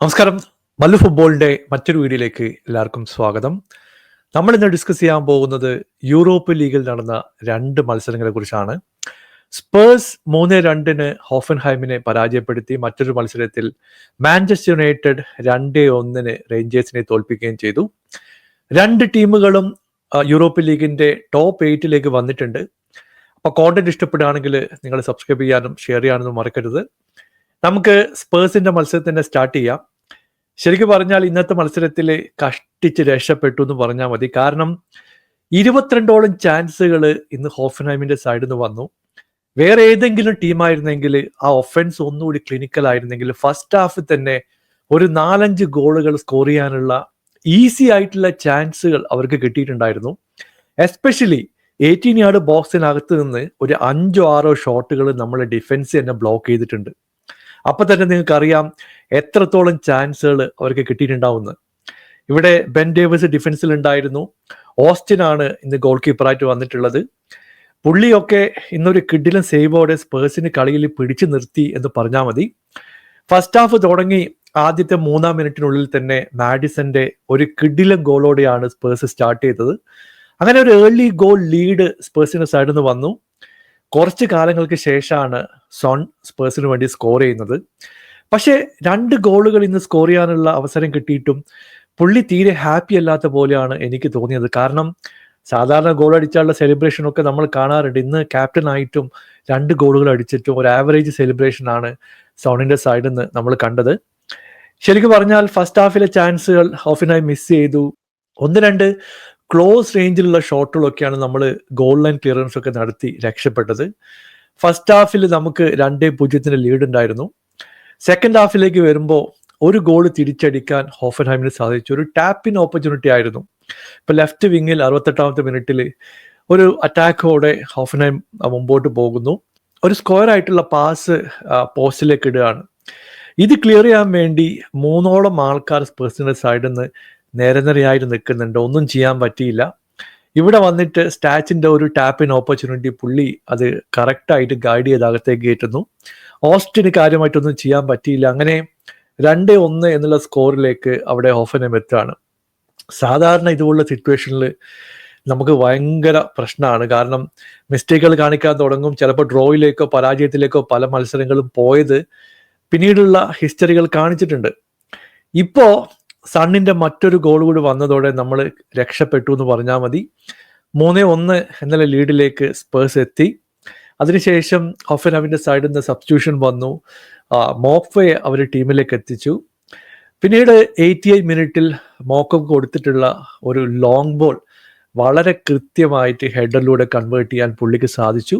നമസ്കാരം. മല്ലു ഫുട്ബോളിന്റെ മറ്റൊരു വീഡിയോയിലേക്ക് എല്ലാവർക്കും സ്വാഗതം. നമ്മൾ ഇന്ന് ഡിസ്കസ് ചെയ്യാൻ പോകുന്നത് യൂറോപ്പ് ലീഗിൽ നടന്ന രണ്ട് മത്സരങ്ങളെ കുറിച്ചാണ്. സ്പേഴ്സ് 3-2 ഹോഫൻഹൈമിനെ പരാജയപ്പെടുത്തി. മറ്റൊരു മത്സരത്തിൽ മാഞ്ചസ്റ്റർ യുണൈറ്റഡ് 2-1 റേഞ്ചേഴ്സിനെ തോൽപ്പിക്കുകയും ചെയ്തു. രണ്ട് ടീമുകളും യൂറോപ്പ് ലീഗിന്റെ ടോപ്പ് 8 വന്നിട്ടുണ്ട്. അപ്പോൾ കോണ്ടന്റ് ഇഷ്ടപ്പെടുകയാണെങ്കിൽ നിങ്ങൾ സബ്സ്ക്രൈബ് ചെയ്യാനും ഷെയർ ചെയ്യാനൊന്നും മറക്കരുത്. നമുക്ക് സ്പേഴ്സിന്റെ മത്സരത്തിന്റെ സ്റ്റാർട്ട് ചെയ്യാം. ശരിക്കും പറഞ്ഞാൽ ഇന്നത്തെ മത്സരത്തിൽ കഷ്ടിച്ച് രക്ഷപ്പെട്ടു എന്ന് പറഞ്ഞാൽ മതി. കാരണം 22ഓളം ചാൻസുകൾ ഇന്ന് ഹോഫൻഹൈമിന്റെ സൈഡിൽ നിന്ന് വന്നു. വേറെ ഏതെങ്കിലും ടീമായിരുന്നെങ്കിൽ ആ ഒഫൻസ് ഒന്നുകൂടി ക്ലിനിക്കൽ ആയിരുന്നെങ്കിൽ ഫസ്റ്റ് ഹാഫ് തന്നെ ഒരു 4-5 ഗോളുകൾ സ്കോർ ചെയ്യാനുള്ള ഈസി ആയിട്ടുള്ള ചാൻസുകൾ അവർക്ക് കിട്ടിയിട്ടുണ്ടായിരുന്നു. എസ്പെഷ്യലി 18 യാർഡ് ബോക്സിനകത്ത് നിന്ന് ഒരു 5-6 ഷോട്ടുകൾ നമ്മളെ ഡിഫൻസ് തന്നെ ബ്ലോക്ക് ചെയ്തിട്ടുണ്ട്. അപ്പൊ തന്നെ നിങ്ങൾക്ക് അറിയാം എത്രത്തോളം ചാൻസുകൾ അവർക്ക് കിട്ടിയിട്ടുണ്ടാവുന്നത്. ഇവിടെ ബെൻ ഡേവിസ് ഡിഫൻസിൽ ഉണ്ടായിരുന്നു. ഓസ്റ്റിൻ ആണ് ഇന്ന് ഗോൾ കീപ്പറായിട്ട് വന്നിട്ടുള്ളത്. പുള്ളിയൊക്കെ ഇന്നൊരു കിഡിലും സേവോടെ സ്പേഴ്സിന് കളിയിൽ പിടിച്ചു നിർത്തി എന്ന് പറഞ്ഞാൽ മതി. ഫസ്റ്റ് ഹാഫ് തുടങ്ങി ആദ്യത്തെ 3 മിനിറ്റിനുള്ളിൽ തന്നെ മാഡിസന്റെ ഒരു കിഡിലും ഗോളോടെയാണ് സ്പേഴ്സ് സ്റ്റാർട്ട് ചെയ്തത്. അങ്ങനെ ഒരു ഏർലി ഗോൾ ലീഡ് സ്പേഴ്സിന്റെ സൈഡിൽ നിന്ന് വന്നു. കുറച്ച് കാലങ്ങൾക്ക് ശേഷമാണ് സോൺ സ്പേഴ്സിന് വേണ്ടി സ്കോർ ചെയ്യുന്നത്. പക്ഷേ 2 ഗോളുകൾ ഇന്ന് സ്കോർ ചെയ്യാനുള്ള അവസരം കിട്ടിയിട്ടും പുള്ളി തീരെ ഹാപ്പി അല്ലാത്ത പോലെയാണ് എനിക്ക് തോന്നിയത്. കാരണം സാധാരണ ഗോൾ അടിച്ചാലുള്ള സെലിബ്രേഷൻ ഒക്കെ നമ്മൾ കാണാറുണ്ട്. ഇന്ന് ക്യാപ്റ്റൻ ആയിട്ടും 2 ഗോളുകൾ അടിച്ചിട്ടും ഒരു ആവറേജ് സെലിബ്രേഷൻ ആണ് സോണിന്റെ സൈഡിൽ നിന്ന് നമ്മൾ കണ്ടത്. ശരിക്കും പറഞ്ഞാൽ ഫസ്റ്റ് ഹാഫിലെ ചാൻസുകൾ ഹോഫൻഹൈം മിസ് ചെയ്തു. 1-2 ക്ലോസ് റേഞ്ചിലുള്ള ഷോട്ടുകളൊക്കെയാണ് നമ്മൾ ഗോൾ ലൈൻ ക്ലിയറൻസ് ഒക്കെ നടത്തി രക്ഷപ്പെട്ടത്. ഫസ്റ്റ് ഹാഫിൽ നമുക്ക് 2-0 ലീഡ് ഉണ്ടായിരുന്നു. സെക്കൻഡ് ഹാഫിലേക്ക് വരുമ്പോൾ ഒരു ഗോൾ തിരിച്ചടിക്കാൻ ഹോഫൻഹൈമിന് സാധിച്ചു. ഒരു ടാപ്പിൻ ഓപ്പർച്യൂണിറ്റി ആയിരുന്നു. ഇപ്പൊ ലെഫ്റ്റ് വിങ്ങിൽ 68ാമത്തെ മിനിറ്റിൽ ഒരു അറ്റാക്കോടെ ഹോഫൻഹൈം മുമ്പോട്ട് പോകുന്നു. ഒരു സ്ക്വയർ ആയിട്ടുള്ള പാസ് പോസ്റ്റിലേക്ക് ഇടുകയാണ്. ഇത് ക്ലിയർ ചെയ്യാൻ വേണ്ടി 3ഓളം ആൾക്കാർ സ്പേഴ്സിന്റെ സൈഡിൽ നിന്ന് നേരെ നിൽക്കുന്നുണ്ട്. ഒന്നും ചെയ്യാൻ പറ്റിയില്ല. ഇവിടെ വന്നിട്ട് സ്റ്റാച്ചിന്റെ ഒരു ടാപ്പിൻ ഓപ്പർച്യൂണിറ്റി പുള്ളി അത് കറക്റ്റായിട്ട് ഗൈഡ് ചെയ്ത് അകത്തേക്ക് കയറ്റുന്നു. ഓസ്റ്റിന് കാര്യമായിട്ടൊന്നും ചെയ്യാൻ പറ്റിയില്ല. അങ്ങനെ 2-1 എന്നുള്ള സ്കോറിലേക്ക് അവിടെ ഹോഫൻഹൈം എത്തുകയാണ്. സാധാരണ ഇതുപോലുള്ള സിറ്റുവേഷനിൽ നമുക്ക് ഭയങ്കര പ്രശ്നമാണ്. കാരണം മിസ്റ്റേക്കുകൾ കാണിക്കാൻ തുടങ്ങും. ചിലപ്പോൾ ഡ്രോയിലേക്കോ പരാജയത്തിലേക്കോ പല മത്സരങ്ങളും പോയത് പിന്നീടുള്ള ഹിസ്റ്ററികൾ കാണിച്ചിട്ടുണ്ട്. ഇപ്പോ സണ്ണിന്റെ മറ്റൊരു ഗോൾ കൂടി വന്നതോടെ നമ്മൾ രക്ഷപ്പെട്ടു എന്ന് പറഞ്ഞാൽ മതി. 3-1 എന്നുള്ള ലീഡിലേക്ക് സ്പേഴ്സ് എത്തി. അതിനുശേഷം ഹോഫൻഹൈമിന്റെ സൈഡിൽ നിന്ന് സബ്സ്റ്റിറ്റ്യൂഷൻ വന്നു. മോക്വയെ അവർ ടീമിലേക്ക് എത്തിച്ചു. പിന്നീട് 88 മിനിറ്റിൽ മോക്കപ്പ് കൊടുത്തിട്ടുള്ള ഒരു ലോങ് ബോൾ വളരെ കൃത്യമായിട്ട് ഹെഡറിലൂടെ കൺവേർട്ട് ചെയ്യാൻ പുള്ളിക്ക് സാധിച്ചു.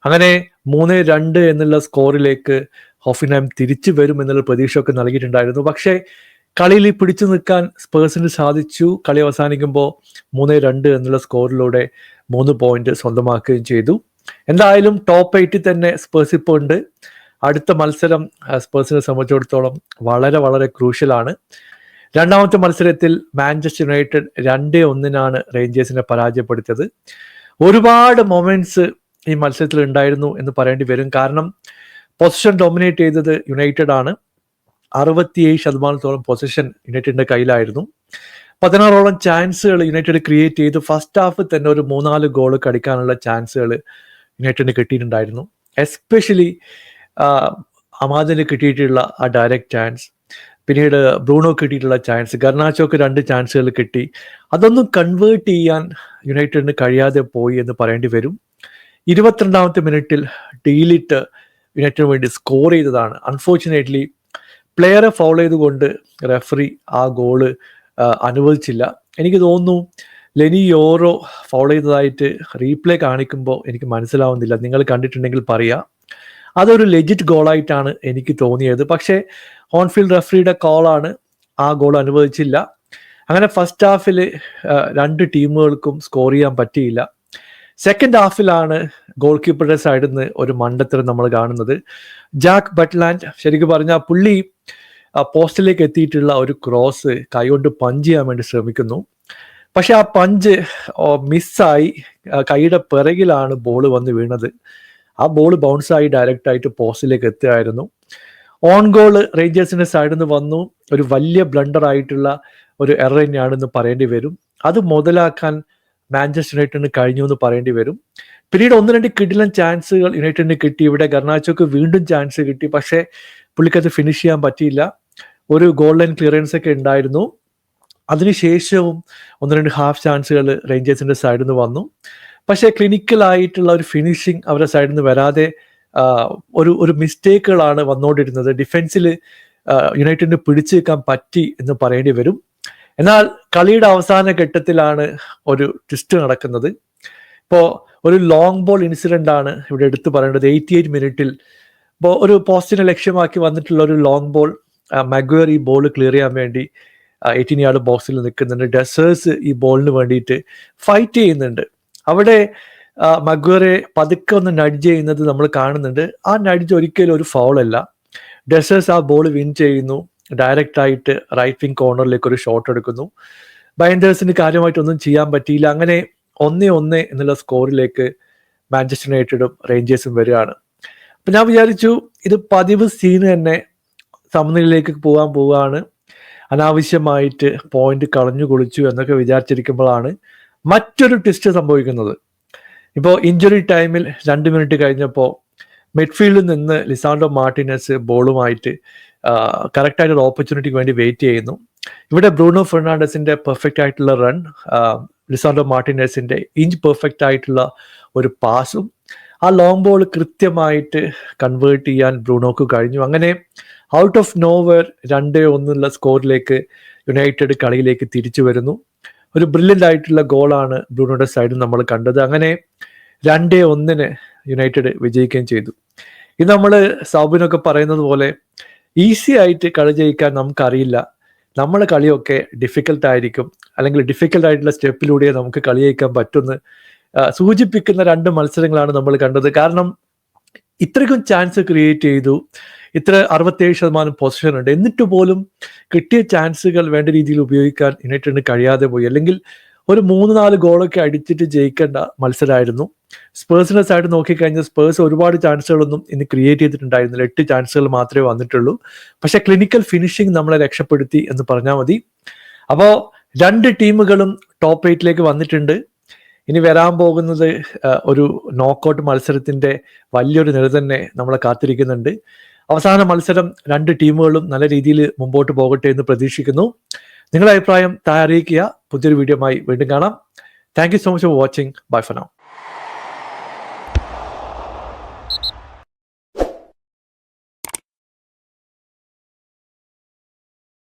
അങ്ങനെ 3-2 എന്നുള്ള സ്കോറിലേക്ക് ഹോഫൻഹൈം തിരിച്ചു വരും എന്നുള്ള പ്രതീക്ഷയൊക്കെ നൽകിയിട്ടുണ്ടായിരുന്നു. പക്ഷേ കളിയിൽ പിടിച്ചു നിൽക്കാൻ സ്പേഴ്സിന് സാധിച്ചു. കളി അവസാനിക്കുമ്പോൾ 3-2 എന്നുള്ള സ്കോറിലൂടെ 3 പോയിന്റ് സ്വന്തമാക്കുകയും ചെയ്തു. എന്തായാലും ടോപ്പ് 8 തന്നെ സ്പേഴ്സ് ഇപ്പോൾ ഉണ്ട്. അടുത്ത മത്സരം സ്പേഴ്സിനെ സംബന്ധിച്ചിടത്തോളം വളരെ വളരെ ക്രൂഷ്യലാണ്. രണ്ടാമത്തെ മത്സരത്തിൽ മാഞ്ചസ്റ്റർ യുണൈറ്റഡ് 2-1 റേഞ്ചേഴ്സിനെ പരാജയപ്പെടുത്തിയത്. ഒരുപാട് മൊമെന്റ്സ് ഈ മത്സരത്തിൽ ഉണ്ടായിരുന്നു എന്ന് പറയേണ്ടി വരും. കാരണം പൊസിഷൻ ഡൊമിനേറ്റ് ചെയ്തത് യുണൈറ്റഡ് ആണ്. 67% പൊസിഷൻ യുണൈറ്റഡിന്റെ കയ്യിലായിരുന്നു. 16ഓളം ചാൻസുകൾ യുണൈറ്റഡ് ക്രിയേറ്റ് ചെയ്തു. ഫസ്റ്റ് ഹാഫ് തന്നെ ഒരു 3-4 ഗോൾ കടിക്കാനുള്ള ചാൻസുകൾ യുണൈറ്റഡിന് കിട്ടിയിട്ടുണ്ടായിരുന്നു. എസ്പെഷ്യലി അമാദിന് കിട്ടിയിട്ടുള്ള ആ ഡയറക്റ്റ് ചാൻസ്, പിന്നീട് ബ്രൂണോ കിട്ടിയിട്ടുള്ള ചാൻസ്, ഗർനാച്ചോക്ക് 2 ചാൻസുകൾ കിട്ടി. അതൊന്നും കൺവേർട്ട് ചെയ്യാൻ യുണൈറ്റഡിന് കഴിയാതെ പോയി എന്ന് പറയേണ്ടി വരും. 22ാമത്തെ മിനിറ്റിൽ ഡീലിറ്റ് യുണൈറ്റഡിന് വേണ്ടി സ്കോർ ചെയ്തതാണ്. അൺഫോർച്ചുനേറ്റ്ലി പ്ലെയറെ ഫൗൾ ചെയ്തുകൊണ്ട് റെഫറി ആ ഗോള് അനുവദിച്ചില്ല. എനിക്ക് തോന്നുന്നു ലെനി യോറോ ഫൗൾ ചെയ്തതായിട്ട് റീപ്ലേ കാണിക്കുമ്പോൾ എനിക്ക് മനസ്സിലാവുന്നില്ല. നിങ്ങൾ കണ്ടിട്ടുണ്ടെങ്കിൽ പറയാം. അതൊരു ലെജിറ്റ് ഗോളായിട്ടാണ് എനിക്ക് തോന്നിയത്. പക്ഷേ ഓൺഫീൽഡ് റെഫറിയുടെ കോളാണ്. ആ ഗോൾ അനുവദിച്ചില്ല. അങ്ങനെ ഫസ്റ്റ് ഹാഫിൽ 2 ടീമുകൾക്കും സ്കോർ ചെയ്യാൻ പറ്റിയില്ല. സെക്കൻഡ് ഹാഫിലാണ് ഗോൾ കീപ്പറുടെ സൈഡിൽ നിന്ന് ഒരു മണ്ടത്തരം നമ്മൾ കാണുന്നത്. ജാക്ക് ബട്ട്ലാൻഡ് ശരിക്കും പറഞ്ഞാൽ പുള്ളി പോസ്റ്റിലേക്ക് എത്തിയിട്ടുള്ള ഒരു ക്രോസ് കൈകൊണ്ട് പഞ്ച് ചെയ്യാൻ വേണ്ടി ശ്രമിക്കുന്നു. പക്ഷെ ആ പഞ്ച് മിസ്സായി കൈയുടെ പിറകിലാണ് ബോൾ വന്ന് വീണത്. ആ ബോൾ ബൗൺസായി ഡയറക്റ്റ് ആയിട്ട് പോസ്റ്റിലേക്ക് എത്തുകയായിരുന്നു. ഓൺ ഗോൾ റേഞ്ചേഴ്സിന്റെ സൈഡിൽ നിന്ന് വന്നു. ഒരു വലിയ ബ്ലണ്ടർ ആയിട്ടുള്ള ഒരു എറർ തന്നെയാണെന്ന് പറയേണ്ടി വരും. അത് മുതലാക്കാൻ മാഞ്ചസ്റ്റർ യുണൈറ്റഡിന് കഴിഞ്ഞു എന്ന് പറയേണ്ടി വരും. പിന്നീട് 1-2 കിടിലൻ ചാൻസുകൾ യുണൈറ്റഡിന് കിട്ടി. ഇവിടെ ഗർനാച്ചോക്ക് വീണ്ടും ചാൻസ് കിട്ടി, പക്ഷേ പുള്ളിക്കത് ഫിനിഷ് ചെയ്യാൻ പറ്റിയില്ല. ഒരു ഗോൾ ലൈൻ ക്ലിയറൻസ് ഒക്കെ ഉണ്ടായിരുന്നു. അതിനുശേഷവും 1-2 ഹാഫ് ചാൻസുകൾ റേഞ്ചേഴ്സിന്റെ സൈഡിൽ നിന്ന് വന്നു. പക്ഷേ ക്ലിനിക്കൽ ആയിട്ടുള്ള ഒരു ഫിനിഷിങ് അവരുടെ സൈഡിൽ നിന്ന് വരാതെ ഒരു മിസ്റ്റേക്കുകളാണ് വന്നുകൊണ്ടിരുന്നത്. ഡിഫൻസിൽ യുണൈറ്റഡിന് പിടിച്ചു നിൽക്കാൻ പറ്റി എന്ന് പറയേണ്ടി വരും. എന്നാൽ കളിയുടെ അവസാന ഘട്ടത്തിലാണ് ഒരു ട്വിസ്റ്റ് നടക്കുന്നത്. ഇപ്പോൾ ഒരു ലോങ് ബോൾ ഇൻസിഡന്റ് ആണ് ഇവിടെ എടുത്തു പറയേണ്ടത്. 88 മിനിറ്റിൽ ഇപ്പോൾ ഒരു പോസ്റ്റിനെ ലക്ഷ്യമാക്കി വന്നിട്ടുള്ള ഒരു ലോങ് ബോൾ, മഗ്വയർ ഈ ബോൾ ക്ലിയർ ചെയ്യാൻ വേണ്ടി 18 യാർഡ് ബോക്സിൽ നിൽക്കുന്നുണ്ട്. ഡെസേഴ്സ് ഈ ബോളിന് വേണ്ടിയിട്ട് ഫൈറ്റ് ചെയ്യുന്നുണ്ട്. അവിടെ മഗ്വറെ പതുക്കെ ഒന്ന് നഡ്ജ് ചെയ്യുന്നത് നമ്മൾ കാണുന്നുണ്ട്. ആ നഡ്ജ് ഒരിക്കലും ഒരു ഫൗളല്ല. ഡെസേഴ്സ് ആ ബോൾ വിൻ ചെയ്യുന്നു. ഡയറക്റ്റ് ആയിട്ട് റൈറ്റ് വിങ് കോർണറിലേക്ക് ഒരു ഷോട്ട് എടുക്കുന്നു. ബൈൻഡേഴ്സിന് കാര്യമായിട്ടൊന്നും ചെയ്യാൻ പറ്റിയില്ല. അങ്ങനെ 1-1 എന്നുള്ള സ്കോറിലേക്ക് മാഞ്ചസ്റ്റർ യുണൈറ്റഡും റേഞ്ചേഴ്സും വരികയാണ്. അപ്പം ഞാൻ വിചാരിച്ചു ഇത് പതിവ് സീന് തന്നെ സമനിലയിലേക്ക് പോവുകയാണ്, അനാവശ്യമായിട്ട് പോയിന്റ് കളഞ്ഞു കുളിച്ചു എന്നൊക്കെ വിചാരിച്ചിരിക്കുമ്പോഴാണ് മറ്റൊരു ട്വിസ്റ്റ് സംഭവിക്കുന്നത്. ഇപ്പോൾ ഇഞ്ചുറി ടൈമിൽ 2 മിനിറ്റ് കഴിഞ്ഞപ്പോൾ മിഡ്ഫീൽഡിൽ നിന്ന് ലിസാൻഡ്രോ മാർട്ടിനസ് ബോളുമായിട്ട് കറക്റ്റായിട്ട് ഒരു ഓപ്പർച്യൂണിറ്റിക്ക് വേണ്ടി വെയിറ്റ് ചെയ്യുന്നു. ഇവിടെ ബ്രൂണോ ഫെർണാണ്ടസിന്റെ പെർഫെക്റ്റ് ആയിട്ടുള്ള റൺ, ലിസാൻഡ്രോ മാർട്ടിനസിന്റെ ഇഞ്ച് പെർഫെക്റ്റ് ആയിട്ടുള്ള ഒരു പാസും, ആ ലോങ് ബോൾ കൃത്യമായിട്ട് കൺവേർട്ട് ചെയ്യാൻ ബ്രൂണോക്ക് കഴിഞ്ഞു. അങ്ങനെ ഔട്ട് ഓഫ് നോവെയർ 2-1 സ്കോറിലേക്ക് യുണൈറ്റഡ് കളിയിലേക്ക് തിരിച്ചു വരുന്നു. ഒരു ബ്രില്യൻ്റ് ആയിട്ടുള്ള ഗോളാണ് ബ്രൂണോയുടെ സൈഡിൽ നമ്മൾ കണ്ടത്. അങ്ങനെ 2-1 യുണൈറ്റഡ് വിജയിക്കുകയും ചെയ്തു. ഇത് നമ്മൾ സൗബിനൊക്കെ പറയുന്നത് പോലെ ഈസി ആയിട്ട് കളി ജയിക്കാൻ നമുക്കറിയില്ല. നമ്മുടെ കളിയൊക്കെ ഡിഫിക്കൽട്ട് ആയിരിക്കും, അല്ലെങ്കിൽ ഡിഫിക്കൽട്ട് ആയിട്ടുള്ള സ്റ്റെപ്പിലൂടെ നമുക്ക് കളി ജയിക്കാൻ പറ്റുമെന്ന് സൂചിപ്പിക്കുന്ന 2 മത്സരങ്ങളാണ് നമ്മൾ കണ്ടത്. കാരണം ഇത്രയ്ക്കും ചാൻസ് ക്രിയേറ്റ് ചെയ്തു, ഇത്ര 67% പൊസിഷൻ ഉണ്ട്, എന്നിട്ട് പോലും കിട്ടിയ ചാൻസുകൾ വേണ്ട രീതിയിൽ ഉപയോഗിക്കാൻ യുണൈറ്റഡിന് കഴിയാതെ പോയി. അല്ലെങ്കിൽ ഒരു 3-4 ഗോളൊക്കെ അടിച്ചിട്ട് ജയിക്കേണ്ട മത്സരമായിരുന്നു. സ്പേഴ്സിന്റെ സൈഡ് നോക്കിക്കഴിഞ്ഞാൽ സ്പേഴ്സ് ഒരുപാട് ചാൻസുകളൊന്നും ഇന്ന് ക്രിയേറ്റ് ചെയ്തിട്ടുണ്ടായിരുന്നില്ല. 8 ചാൻസുകൾ മാത്രമേ വന്നിട്ടുള്ളൂ. പക്ഷെ ക്ലിനിക്കൽ ഫിനിഷിംഗ് നമ്മളെ രക്ഷപ്പെടുത്തി എന്ന് പറഞ്ഞാൽ മതി. അപ്പോൾ 2 ടീമുകളും ടോപ്പ് 8ലേക്ക് വന്നിട്ടുണ്ട്. ഇനി വരാൻ പോകുന്നത് ഒരു നോക്കൗട്ട് മത്സരത്തിന്റെ വലിയൊരു നിര തന്നെ നമ്മളെ കാത്തിരിക്കുന്നുണ്ട്. അവസാന മത്സരം 2 ടീമുകളും നല്ല രീതിയിൽ മുമ്പോട്ട് പോകട്ടെ എന്ന് പ്രതീക്ഷിക്കുന്നു. നിങ്ങളുടെ അഭിപ്രായം താഴെ അറിയിക്കുക. പുതിയൊരു വീഡിയോയുമായി വീണ്ടും കാണാം. Thank you so much for watching. Bye for now.